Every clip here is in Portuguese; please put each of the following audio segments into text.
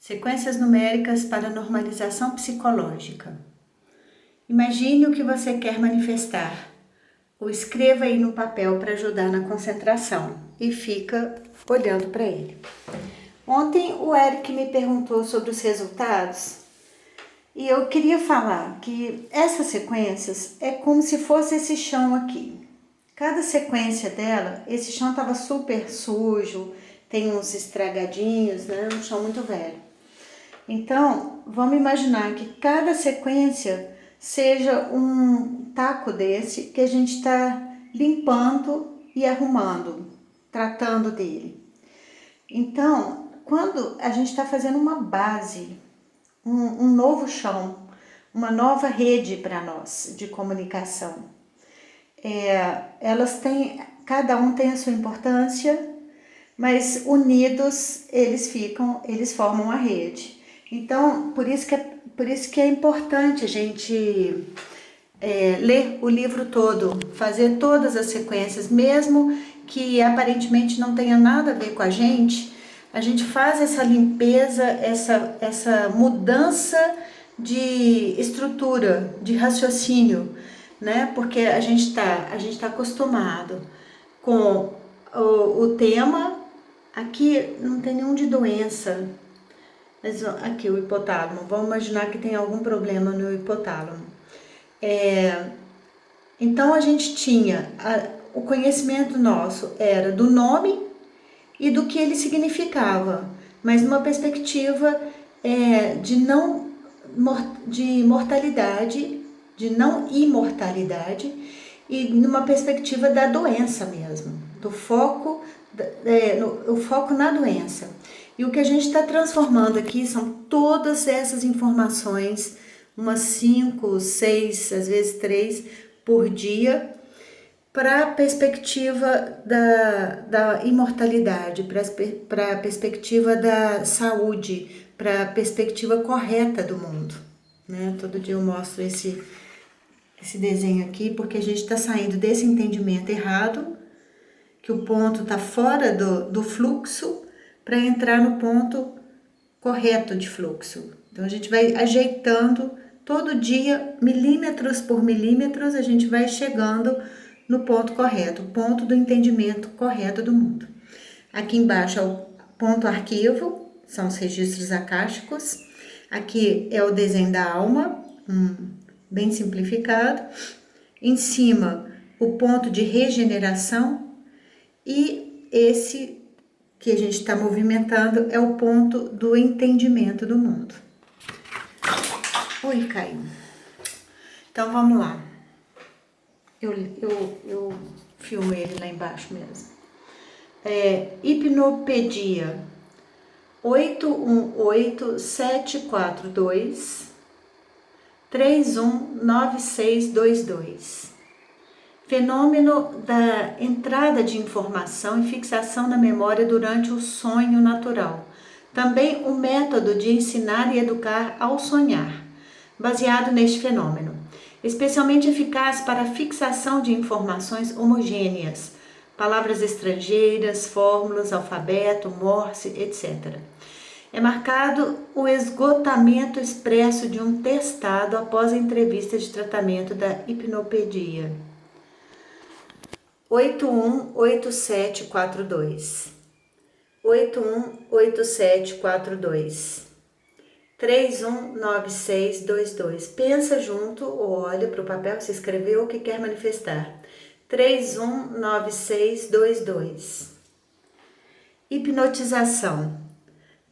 Sequências numéricas para normalização psicológica. Imagine o que você quer manifestar, ou escreva aí no papel para ajudar na concentração e fica olhando para ele. Ontem o Eric me perguntou sobre os resultados e eu queria falar que essas sequências é como se fosse esse chão aqui. Cada sequência dela, esse chão estava super sujo, tem uns estragadinhos, né? Um chão muito velho. Então, vamos imaginar que cada sequência seja um taco desse que a gente está limpando e arrumando, tratando dele. Então, quando a gente está fazendo uma base, um novo chão, uma nova rede para nós de comunicação, elas têm, cada um tem a sua importância, mas unidos eles formam a rede. Então, por isso que é importante a gente ler o livro todo, fazer todas as sequências, mesmo que aparentemente não tenha nada a ver com a gente faz essa limpeza, essa mudança de estrutura, de raciocínio, né? Porque a gente tá acostumado com o tema. Aqui não tem nenhum de doença, mas aqui o hipotálamo, vamos imaginar que tem algum problema no hipotálamo. Então a gente tinha, o conhecimento nosso era do nome e do que ele significava, mas numa perspectiva de mortalidade, de não imortalidade, e numa perspectiva da doença mesmo, do foco, o foco na doença. E o que a gente está transformando aqui são todas essas informações, umas 5, 6, às vezes 3 por dia, para a perspectiva da imortalidade, para a perspectiva da saúde, para a perspectiva correta do mundo, né? Todo dia eu mostro esse desenho aqui, porque a gente está saindo desse entendimento errado, que o ponto está fora do fluxo, para entrar no ponto correto de fluxo. Então a gente vai ajeitando todo dia, milímetros por milímetros, a gente vai chegando no ponto correto, o ponto do entendimento correto do mundo. Aqui embaixo é o ponto arquivo, são os registros akáshicos. Aqui é o desenho da alma, bem simplificado. Em cima, o ponto de regeneração. E esse que a gente está movimentando é o ponto do entendimento do mundo. Oi, caiu. Então vamos lá. Eu filmo ele lá embaixo mesmo. Hipnopedia 818742 319622. Fenômeno da entrada de informação e fixação na memória durante o sonho natural. Também o método de ensinar e educar ao sonhar, baseado neste fenômeno, especialmente eficaz para a fixação de informações homogêneas, palavras estrangeiras, fórmulas, alfabeto, Morse, etc. É marcado o esgotamento expresso de um testado após a entrevista de tratamento da hipnopedia. 818742 818742 319622. Pensa junto ou olha para o papel que você escreveu o que quer manifestar. 319622. Hipnotização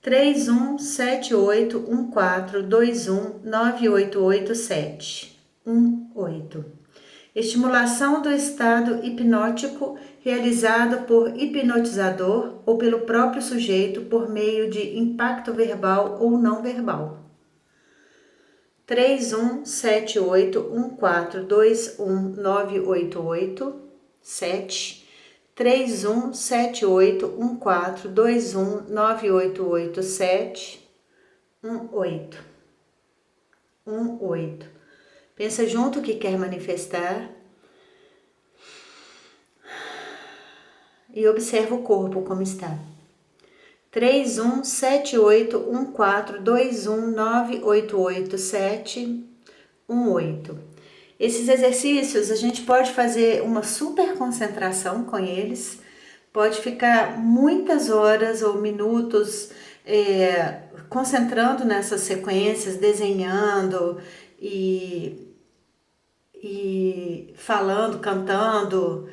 317814219887 18. Estimulação do estado hipnótico realizado por hipnotizador ou pelo próprio sujeito por meio de impacto verbal ou não verbal. 317814219887 317814219887 18. Pensa junto o que quer manifestar e observa o corpo como está. 31781421988718. Esses exercícios a gente pode fazer uma super concentração com eles, pode ficar muitas horas ou minutos concentrando nessas sequências, desenhando e falando, cantando,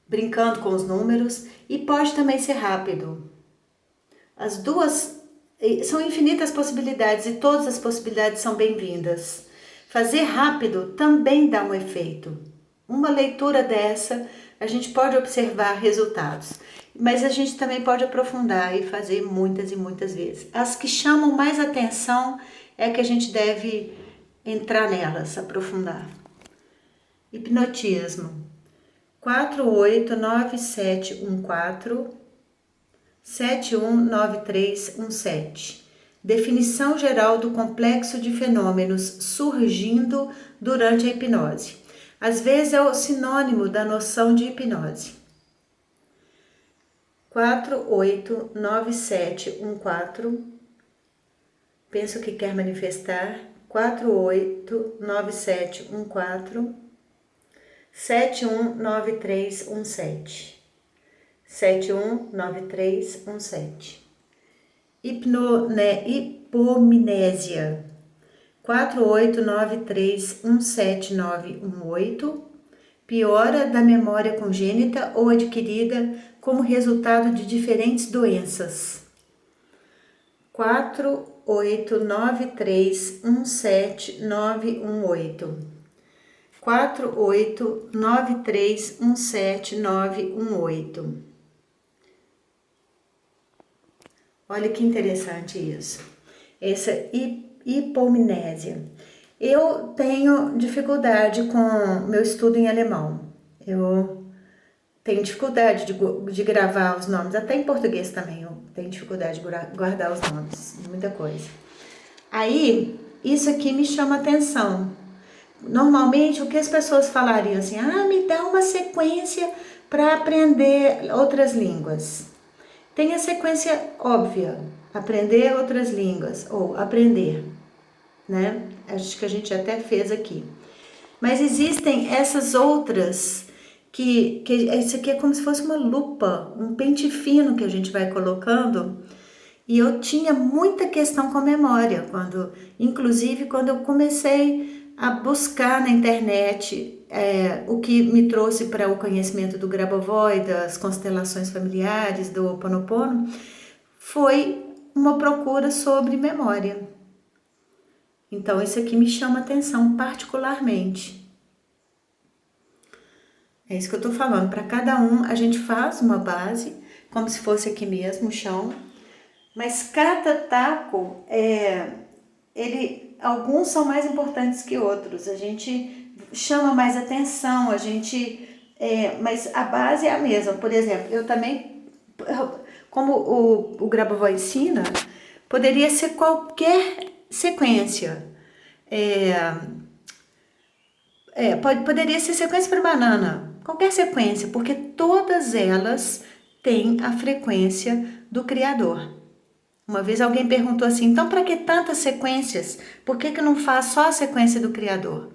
brincando com os números, e pode também ser rápido. As duas são infinitas possibilidades e todas as possibilidades são bem-vindas. Fazer rápido também dá um efeito. Uma leitura dessa, a gente pode observar resultados, mas a gente também pode aprofundar e fazer muitas e muitas vezes. As que chamam mais atenção é que a gente deve entrar nelas, aprofundar. Hipnotismo. 489714719317. Definição geral do complexo de fenômenos surgindo durante a hipnose. Às vezes é o sinônimo da noção de hipnose. 489714. Penso que quer manifestar. 489714 719317. 719317. Hipomnésia. 4893179118. Piora da memória congênita ou adquirida como resultado de diferentes doenças. 4893179118. 4893179118. Olha que interessante isso. Essa hipomnésia. Eu tenho dificuldade com meu estudo em alemão. Eu tenho dificuldade de gravar os nomes, até em português também eu tenho dificuldade de guardar os nomes, muita coisa. Aí, isso aqui me chama atenção. Normalmente, o que as pessoas falariam assim, me dá uma sequência para aprender outras línguas. Tem a sequência óbvia, aprender outras línguas, ou aprender, né? Acho que a gente até fez aqui. Mas existem essas outras que isso aqui é como se fosse uma lupa, um pente fino que a gente vai colocando. E eu tinha muita questão com a memória, inclusive quando eu comecei a buscar na internet o que me trouxe para o conhecimento do Grabovoi, das constelações familiares, do Ho Oponopono, foi uma procura sobre memória. Então isso aqui me chama atenção particularmente. É isso que eu tô falando. Para cada um, a gente faz uma base, como se fosse aqui mesmo o chão. Mas cada taco, alguns são mais importantes que outros. A gente chama mais atenção, mas a base é a mesma. Por exemplo, eu também, como o Grabovoi ensina, poderia ser qualquer sequência. Poderia ser sequência para banana, qualquer sequência, porque todas elas têm a frequência do Criador. Uma vez alguém perguntou assim, então para que tantas sequências? Por que não faz só a sequência do Criador?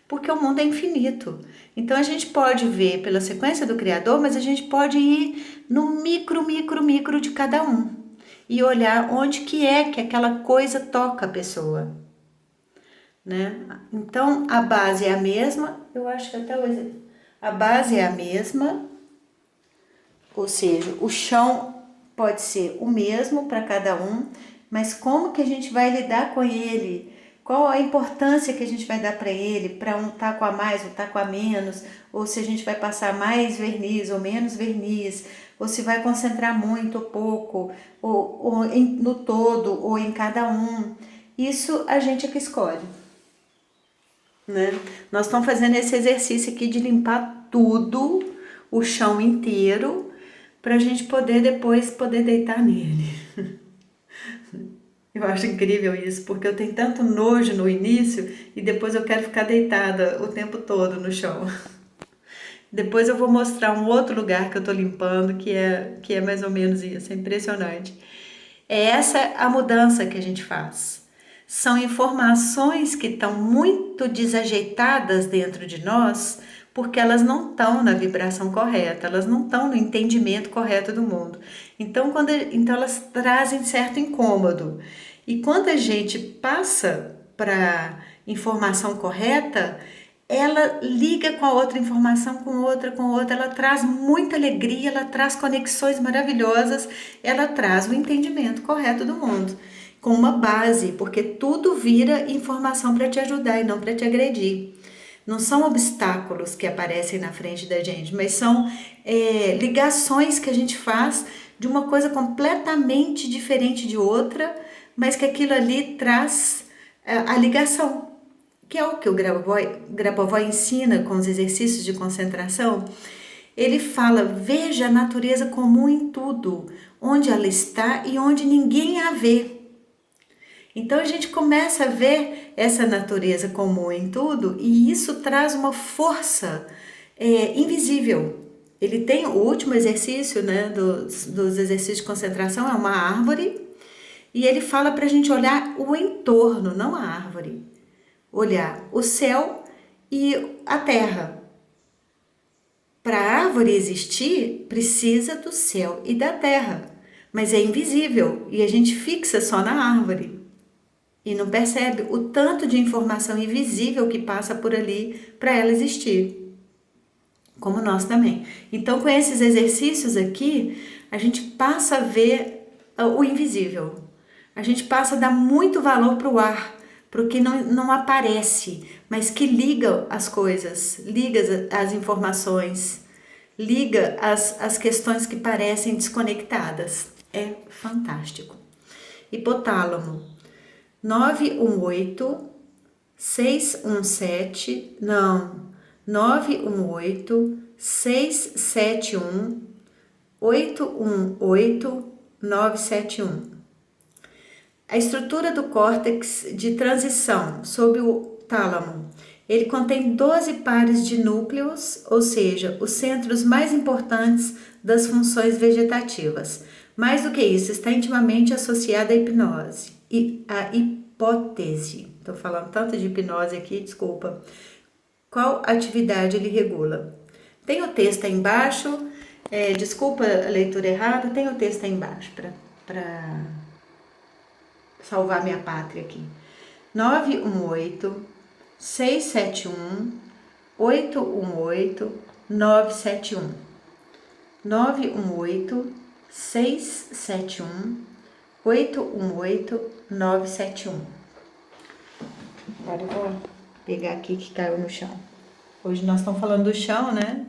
Porque o mundo é infinito. Então a gente pode ver pela sequência do Criador, mas a gente pode ir no micro de cada um e olhar onde que aquela coisa toca a pessoa. Né? Então a base é a mesma, eu acho que até hoje a base é a mesma, ou seja, o chão pode ser o mesmo para cada um, mas como que a gente vai lidar com ele? Qual a importância que a gente vai dar para ele, para um taco a mais, um taco a menos, ou se a gente vai passar mais verniz ou menos verniz, ou se vai concentrar muito ou pouco, ou no todo, ou em cada um. Isso a gente é que escolhe. Né? Nós estamos fazendo esse exercício aqui de limpar tudo, o chão inteiro, para a gente depois poder deitar nele. Eu acho incrível isso, porque eu tenho tanto nojo no início e depois eu quero ficar deitada o tempo todo no chão. Depois eu vou mostrar um outro lugar que eu tô limpando, que é mais ou menos isso, é impressionante. É essa a mudança que a gente faz. São informações que estão muito desajeitadas dentro de nós, porque elas não estão na vibração correta, elas não estão no entendimento correto do mundo. Então elas trazem certo incômodo. E quando a gente passa para informação correta, ela liga com a outra informação, com outra, ela traz muita alegria, ela traz conexões maravilhosas, ela traz o entendimento correto do mundo, com uma base, porque tudo vira informação para te ajudar e não para te agredir. Não são obstáculos que aparecem na frente da gente, mas são ligações que a gente faz de uma coisa completamente diferente de outra, mas que aquilo ali traz a ligação, que é o que o Grabovoi ensina com os exercícios de concentração. Ele fala: veja a natureza comum em tudo, onde ela está e onde ninguém a vê. Então a gente começa a ver essa natureza comum em tudo e isso traz uma força invisível. Ele tem o último exercício, né, dos exercícios de concentração, é uma árvore, e ele fala para a gente olhar o entorno, não a árvore. Olhar o céu e a terra. Para a árvore existir, precisa do céu e da terra, mas é invisível e a gente fixa só na árvore e não percebe o tanto de informação invisível que passa por ali para ela existir, como nós também. Então, com esses exercícios aqui, a gente passa a ver o invisível, a gente passa a dar muito valor para o ar, para o que não aparece, mas que liga as coisas, liga as informações, liga as questões que parecem desconectadas. É fantástico. Hipotálamo. 918 617, não, 918 671 818 971. A estrutura do córtex de transição sob o tálamo, ele contém 12 pares de núcleos, ou seja, os centros mais importantes das funções vegetativas. Mais do que isso, está intimamente associada à hipnose e à hipótese. Estou falando tanto de hipnose aqui, desculpa. Qual atividade ele regula? Tem o texto aí embaixo, desculpa a leitura errada, tem o texto aí embaixo para salvar minha pátria aqui. 918 671 818 971. 918 671 818 971. Agora eu vou pegar aqui que caiu no chão. Hoje nós estamos falando do chão, né?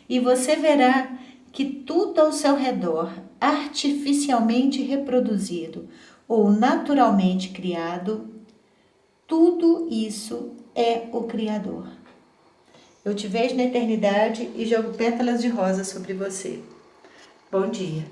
E você verá que tudo ao seu redor, artificialmente reproduzido ou naturalmente criado, tudo isso é o Criador. Eu te vejo na eternidade e jogo pétalas de rosa sobre você. Bom dia.